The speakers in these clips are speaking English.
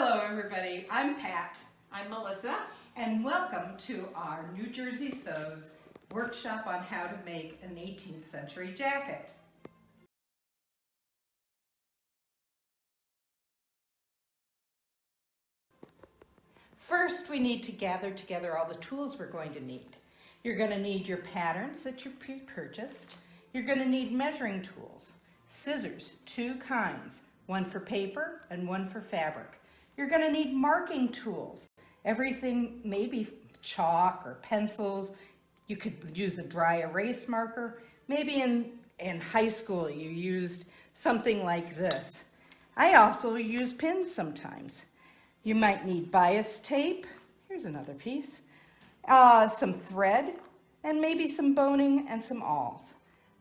Hello everybody, I'm Pat. I'm Melissa, and welcome to our New Jersey Sews workshop on how to make an 18th century jacket. First, we need to gather together all the tools we're going to need. You're going to need your patterns that you pre-purchased. You're going to need measuring tools, scissors, two kinds, one for paper and one for fabric. You're going to need marking tools, everything, maybe chalk or pencils. You could use a dry erase marker. Maybe in high school you used something like this. I also use pins sometimes. You might need bias tape. Here's another piece. Some thread, and maybe some boning and some awls.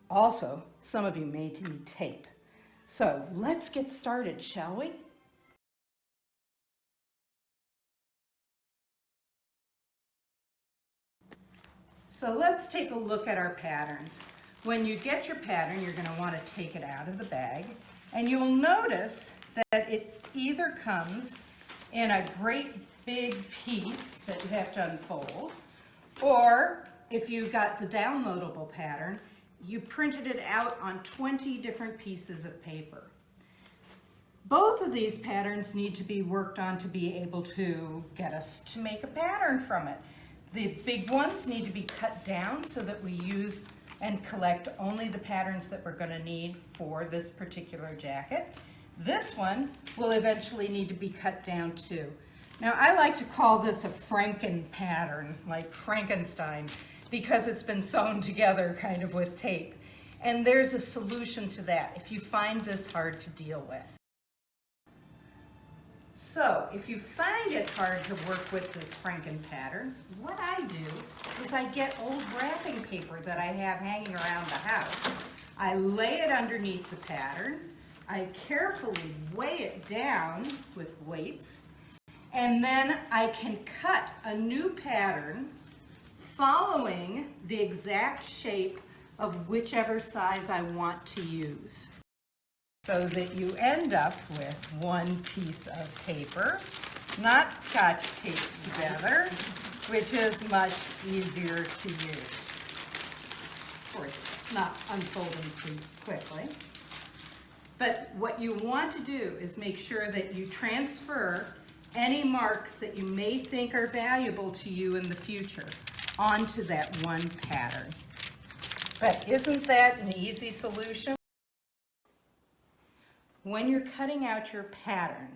Also, some of you may need tape. So let's get started, shall we? So let's take a look at our patterns. When you get your pattern, you're going to want to take it out of the bag, and you'll notice that it either comes in a great big piece that you have to unfold, or if you got the downloadable pattern, you printed it out on 20 different pieces of paper. Both of these patterns need to be worked on to be able to get us to make a pattern from it. The big ones need to be cut down so that we use and collect only the patterns that we're going to need for this particular jacket. This one will eventually need to be cut down too. Now I like to call this a Franken pattern, like Frankenstein, because it's been sewn together kind of with tape. And there's a solution to that if you find this hard to deal with. So if you find it hard to work with this Franken pattern, what I do is I get old wrapping paper that I have hanging around the house. I lay it underneath the pattern. I carefully weigh it down with weights, and then I can cut a new pattern following the exact shape of whichever size I want to use, so that you end up with one piece of paper, not Scotch taped together, which is much easier to use. Of course, it's not unfolding too quickly. But what you want to do is make sure that you transfer any marks that you may think are valuable to you in the future onto that one pattern. But isn't that an easy solution? When you're cutting out your pattern,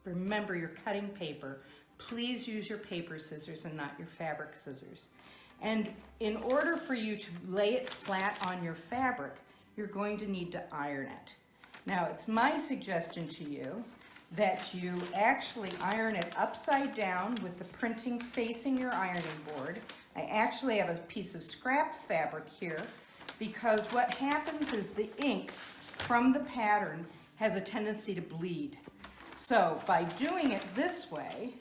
remember you're cutting paper, please use your paper scissors and not your fabric scissors. And in order for you to lay it flat on your fabric, you're going to need to iron it. Now, it's my suggestion to you that you actually iron it upside down with the printing facing your ironing board. I actually have a piece of scrap fabric here because what happens is the ink from the pattern has a tendency to bleed. So by doing it this way,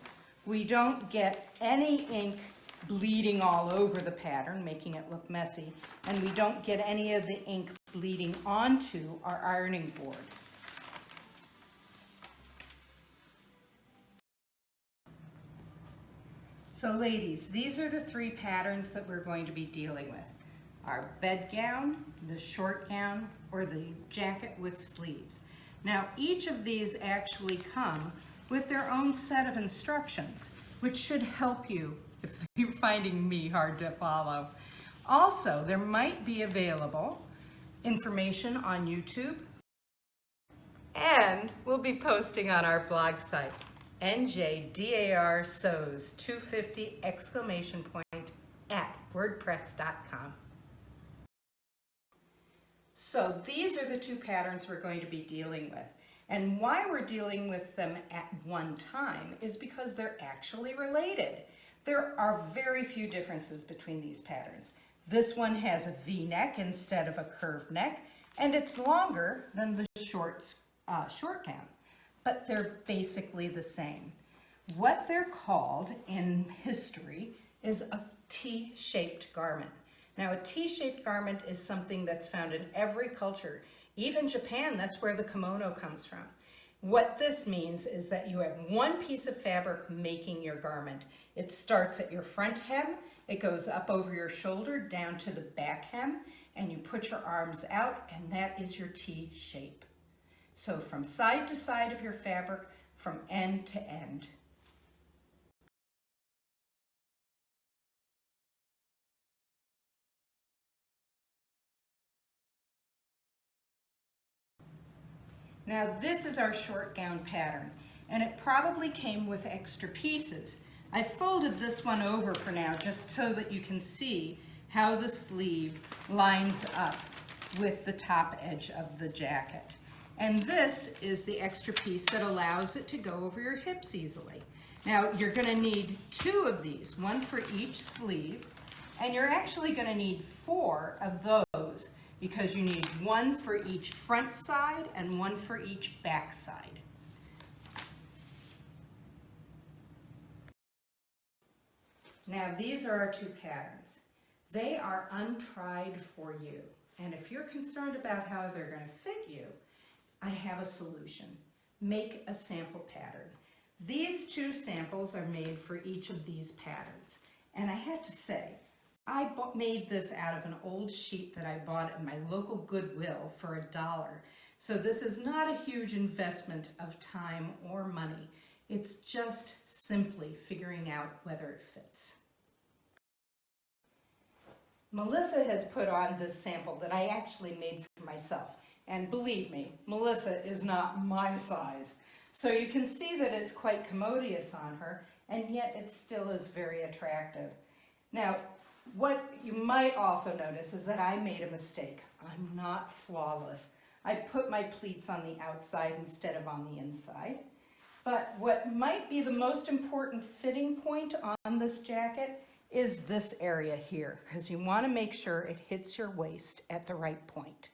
we don't get any ink bleeding all over the pattern, making it look messy, and we don't get any of the ink bleeding onto our ironing board. So ladies, these are the three patterns that we're going to be dealing with. Our bed gown, the short gown, or the jacket with sleeves. Now each of these actually come with their own set of instructions, which should help you if you're finding me hard to follow. Also, there might be available information on YouTube, and we'll be posting on our blog site, NJDAR Sews 250 at wordpress.com. So these are the two patterns we're going to be dealing with. And why we're dealing with them at one time is because they're actually related. There are very few differences between these patterns. This one has a V-neck instead of a curved neck, and it's longer than the short gown, but they're basically the same. What they're called in history is a T-shaped garment. Now, a T-shaped garment is something that's found in every culture. Even Japan, that's where the kimono comes from. What this means is that you have one piece of fabric making your garment. It starts at your front hem, it goes up over your shoulder down to the back hem, and you put your arms out, and that is your T shape. So from side to side of your fabric, from end to end. Now this is our short gown pattern, and it probably came with extra pieces. I folded this one over for now just so that you can see how the sleeve lines up with the top edge of the jacket. And this is the extra piece that allows it to go over your hips easily. Now you're going to need 2 of these, one for each sleeve, and you're actually going to need 4 of those because you need 1 for each front side and 1 for each back side. Now these are our 2 patterns. They are untried for you, and if you're concerned about how they're going to fit you, I have a solution. Make a sample pattern. These 2 samples are made for each of these patterns, and I had to say, I made this out of an old sheet that I bought at my local Goodwill for $1. So this is not a huge investment of time or money. It's just simply figuring out whether it fits. Melissa has put on this sample that I actually made for myself. And believe me, Melissa is not my size. So you can see that it's quite commodious on her, and yet it still is very attractive. Now, what you might also notice is that I made a mistake. I'm not flawless. I put my pleats on the outside instead of on the inside. But what might be the most important fitting point on this jacket is this area here, because you want to make sure it hits your waist at the right point.